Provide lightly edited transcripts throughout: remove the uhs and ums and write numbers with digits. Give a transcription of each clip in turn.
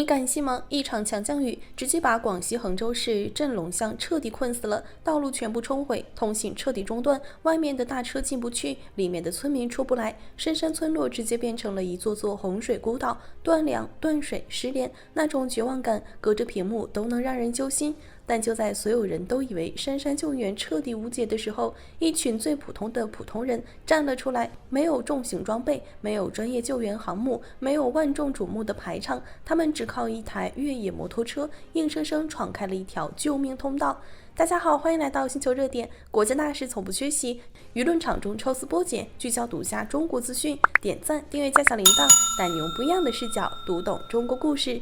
敢信吗？一场强降雨直接把广西衡州市镇龙乡彻底困死了，道路全部冲毁，通信彻底中断，外面的大车进不去，里面的村民出不来，深山村落直接变成了一座座洪水孤岛，断粮、断水、失联，那种绝望感隔着屏幕都能让人揪心。但就在所有人都以为深山救援彻底无解的时候，一群最普通的普通人站了出来，没有重型装备，没有专业救援航母，没有万众瞩目的排场，他们只靠一台越野摩托车，硬生生闯开了一条救命通道。大家好，欢迎来到星球热点，国家大事从不缺席，舆论场中抽丝剥茧，聚焦独家中国资讯，点赞、订阅加小铃铛，带你用不一样的视角读懂中国故事。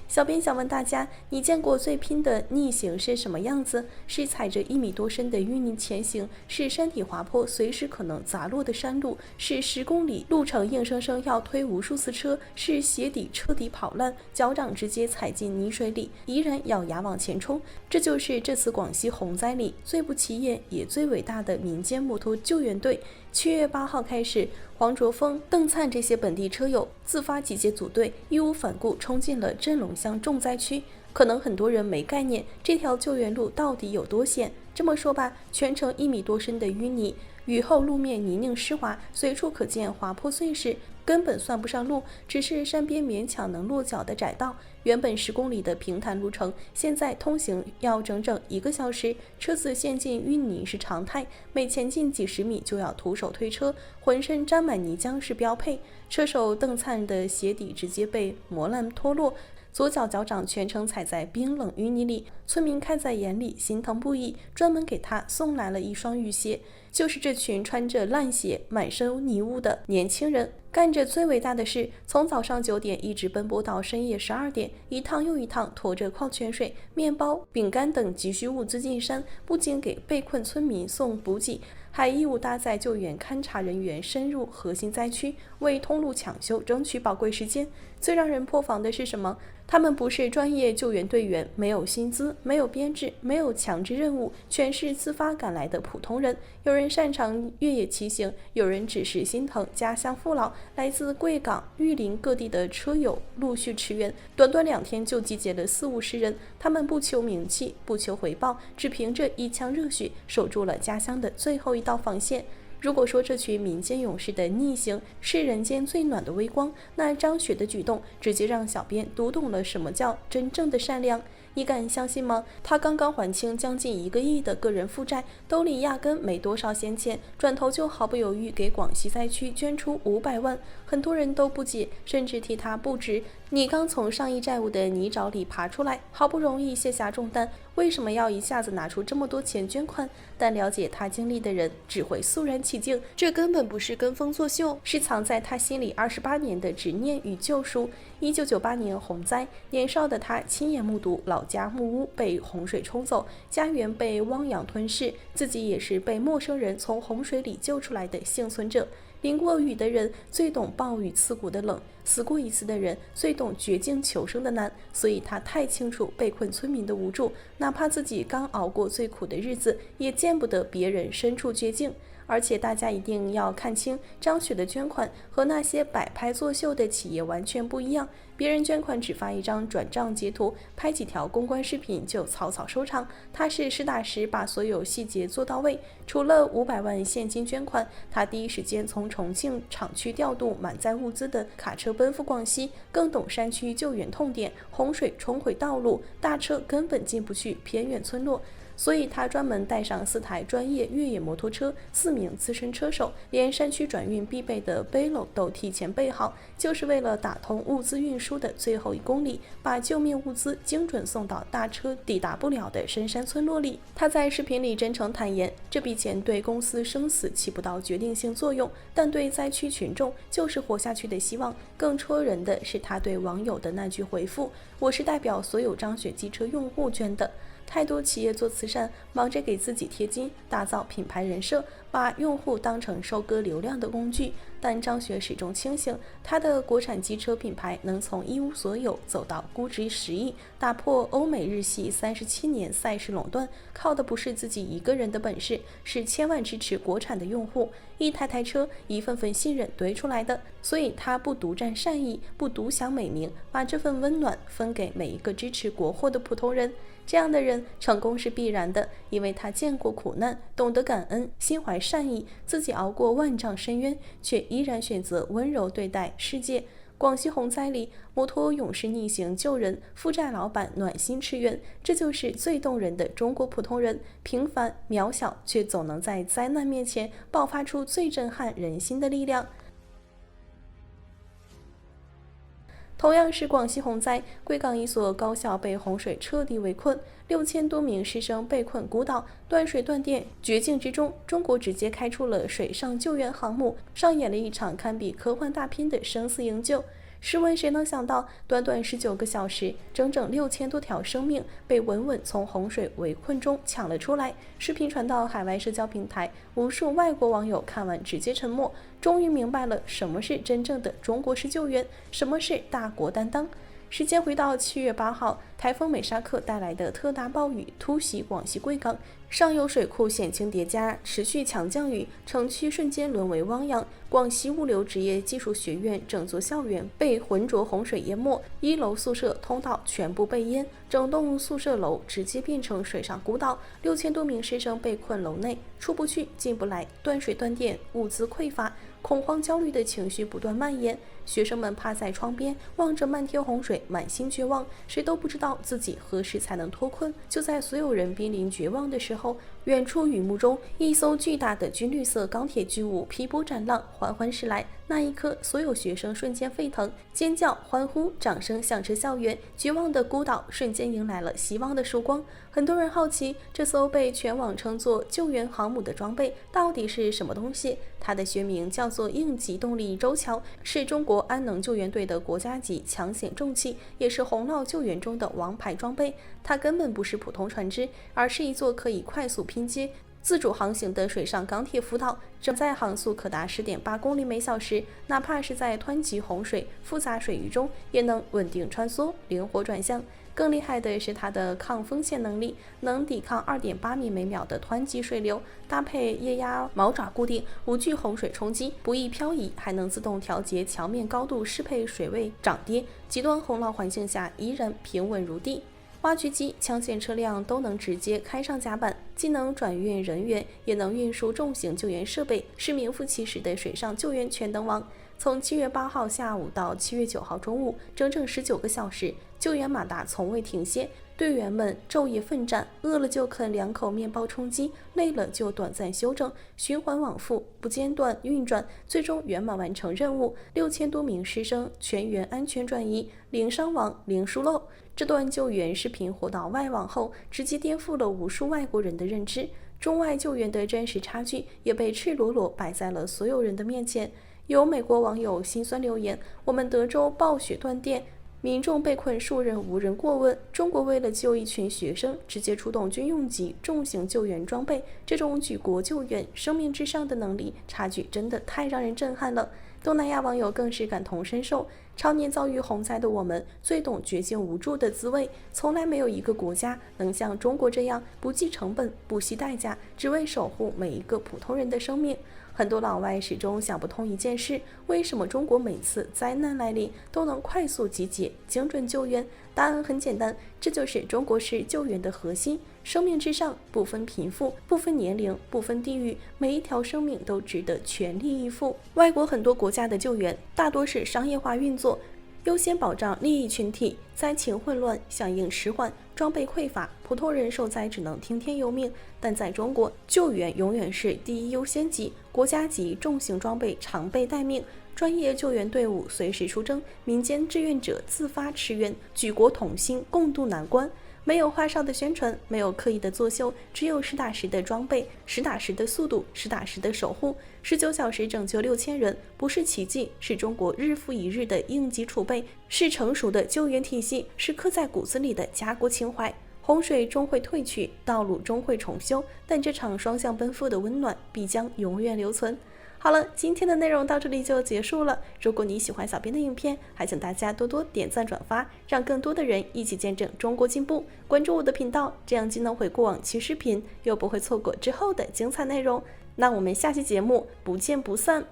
小编想问大家，你见过最拼的逆行是什么样子？是踩着1米多深的淤泥前行，是山体滑坡随时可能砸落的山路，是10公里路程硬生生要推无数次车，是鞋底彻底跑烂，脚掌直接踩进泥水里，依然咬牙往前冲。这就是这次广西洪灾里最不起眼也最伟大的民间摩托救援队。7月8号开始，黄卓峰、邓灿这些本地车友自发集结组队，义无反顾冲进了镇龙乡重灾区。可能很多人没概念，这条救援路到底有多险。这么说吧，全程1米多深的淤泥，雨后路面泥泞湿滑，随处可见滑坡碎石，根本算不上路，只是山边勉强能落脚的窄道。原本10公里的平坦路程，现在通行要整整1个小时，车子陷进淤泥是常态，每前进几十米就要徒手推车，浑身沾满泥浆是标配。车手邓灿的鞋底直接被磨烂脱落，左脚脚掌全程踩在冰冷淤泥里，村民看在眼里，心疼不已，专门给他送来了一双雨鞋。就是这群穿着烂鞋、满身泥污的年轻人，干着最伟大的事，从早上9点一直奔波到深夜12点，一趟又一趟，驮着矿泉水、面包、饼干等急需物资进山，不仅给被困村民送补给，还义务搭载救援勘察人员深入核心灾区，为通路抢修争取宝贵时间。最让人破防的是什么？他们不是专业救援队员，没有薪资，没有编制，没有强制任务，全是自发赶来的普通人。有人擅长越野骑行，有人只是心疼家乡父老。来自贵港、玉林各地的车友陆续驰援，短短2天就集结了40-50人。他们不求名气，不求回报，只凭着一腔热血，守住了家乡的最后一道防线。如果说这群民间勇士的逆行是人间最暖的微光，那张雪的举动直接让小编读懂了什么叫真正的善良。你敢相信吗？他刚刚还清将近1个亿的个人负债，兜里压根没多少闲钱，转头就毫不犹豫给广西灾区捐出500万。很多人都不解，甚至替他不值。你刚从上亿债务的泥沼里爬出来，好不容易卸下重担，为什么要一下子拿出这么多钱捐款？但了解他经历的人只会肃然起敬，这根本不是跟风作秀，是藏在他心里28年的执念与救赎。1998年洪灾，年少的他亲眼目睹老家木屋被洪水冲走，家园被汪洋吞噬，自己也是被陌生人从洪水里救出来的幸存者。淋过雨的人最懂暴雨刺骨的冷，死过一次的人最懂绝境求生的难，所以他太清楚被困村民的无助，哪怕自己刚熬过最苦的日子，也见不得别人身处绝境。而且大家一定要看清，张雪的捐款和那些摆拍作秀的企业完全不一样。别人捐款只发一张转账截图，拍几条公关视频就草草收场，他是实打实把所有细节做到位。除了500万现金捐款，他第一时间从重庆厂区调度满载物资的卡车奔赴广西，更懂山区救援痛点，洪水冲毁道路，大车根本进不去偏远村落。所以他专门带上4台专业越野摩托车，4名资深车手，连山区转运必备的背篓都提前备好，就是为了打通物资运输的最后1公里，把救命物资精准送到大车抵达不了的深山村落里。他在视频里真诚坦言，这笔钱对公司生死起不到决定性作用，但对灾区群众就是活下去的希望。更戳人的是他对网友的那句回复：我是代表所有张雪机车用户捐的。太多企业做慈善，忙着给自己贴金，打造品牌人设，把用户当成收割流量的工具。但张雪始终清醒，他的国产机车品牌能从一无所有走到估值10亿，打破欧美日系37年赛事垄断，靠的不是自己一个人的本事，是千万支持国产的用户，一台台车，一份份信任堆出来的。所以他不独占善意，不独享美名，把这份温暖分给每一个支持国货的普通人。这样的人成功是必然的，因为他见过苦难，懂得感恩，心怀善意，自己熬过万丈深渊，却依然选择温柔对待世界。广西洪灾里，摩托勇士逆行救人，负债老板暖心驰援，这就是最动人的中国普通人，平凡渺小，却总能在灾难面前爆发出最震撼人心的力量。同样是广西洪灾，贵港一所高校被洪水彻底围困，6000多名师生被困孤岛，断水断电，绝境之中，中国直接开出了水上救援航母，上演了一场堪比科幻大片的生死营救。试问谁能想到，短短19个小时，整整6000多条生命被稳稳从洪水围困中抢了出来。视频传到海外社交平台，无数外国网友看完直接沉默，终于明白了什么是真正的中国式救援，什么是大国担当。时间回到7月8号，台风美沙克带来的特大暴雨突袭广西贵港，上游水库险情叠加，持续强降雨，城区瞬间沦为汪洋。广西物流职业技术学院整座校园被浑浊洪水淹没，1楼宿舍通道全部被淹，整栋宿舍楼直接变成水上孤岛，6000多名师生被困楼内，出不去进不来，断水断电，物资匮乏，恐慌焦虑的情绪不断蔓延。学生们趴在窗边，望着漫天洪水，满心绝望，谁都不知道自己何时才能脱困。就在所有人濒临绝望的时候，远处雨幕中，一艘巨大的军绿色钢铁巨物劈波斩浪，缓缓驶来。那一刻，所有学生瞬间沸腾，尖叫、欢呼、掌声响彻校园，绝望的孤岛瞬间迎来了希望的曙光。很多人好奇，这艘被全网称作救援航母的装备到底是什么东西？它的学名叫做应急动力舟桥，是中国安能救援队的国家级抢险重器，也是洪涝救援中的王牌装备。它根本不是普通船只，而是一座可以快速拼接自主航行的水上钢铁浮岛，整载航速可达10.8公里每小时，哪怕是在湍急洪水、复杂水域中，也能稳定穿梭、灵活转向。更厉害的是它的抗风险能力，能抵抗2.8米每秒的湍急水流，搭配液压毛爪固定，无惧洪水冲击，不易漂移，还能自动调节桥面高度，适配水位涨跌，极端洪涝环境下依然平稳如地。挖掘机、抢险车辆都能直接开上甲板，既能转运人员，也能运输重型救援设备，是名副其实的水上救援全能王。从7月8号下午到7月9号中午，整整19个小时，救援马达从未停歇，队员们昼夜奋战，饿了就啃2口面包充饥，累了就短暂休整，循环往复，不间断运转，最终圆满完成任务。6000多名师生全员安全转移，零伤亡，零疏漏。这段救援视频火到外网后，直接颠覆了无数外国人的认知，中外救援的真实差距也被赤裸裸摆在了所有人的面前。有美国网友心酸留言：我们德州暴雪断电，民众被困数日无人过问，中国为了救一群学生，直接出动军用级重型救援装备，这种举国救援、生命至上的能力差距真的太让人震撼了。东南亚网友更是感同身受，常年遭遇洪灾的我们最懂绝境无助的滋味，从来没有一个国家能像中国这样不计成本、不惜代价，只为守护每一个普通人的生命。很多老外始终想不通一件事，为什么中国每次灾难来临都能快速集结、精准救援？答案很简单，这就是中国式救援的核心。生命至上，不分贫富，不分年龄，不分地域，每一条生命都值得全力以赴。外国很多国家的救援大多是商业化运作，优先保障利益群体，灾情混乱，响应迟缓，装备匮乏，普通人受灾只能听天由命。但在中国，救援永远是第一优先级，国家级重型装备常备待命，专业救援队伍随时出征，民间志愿者自发驰援，举国同心，共度难关。没有花哨的宣传，没有刻意的作秀，只有实打实的装备，实打实的速度，实打实的守护。19小时拯救6000人，不是奇迹，是中国日复一日的应急储备，是成熟的救援体系，是刻在骨子里的家国情怀。洪水终会退去，道路终会重修，但这场双向奔赴的温暖必将永远留存。好了，今天的内容到这里就结束了。如果你喜欢小编的影片，还请大家多多点赞转发，让更多的人一起见证中国进步。关注我的频道，这样既能回顾往期视频，又不会错过之后的精彩内容。那我们下期节目不见不散。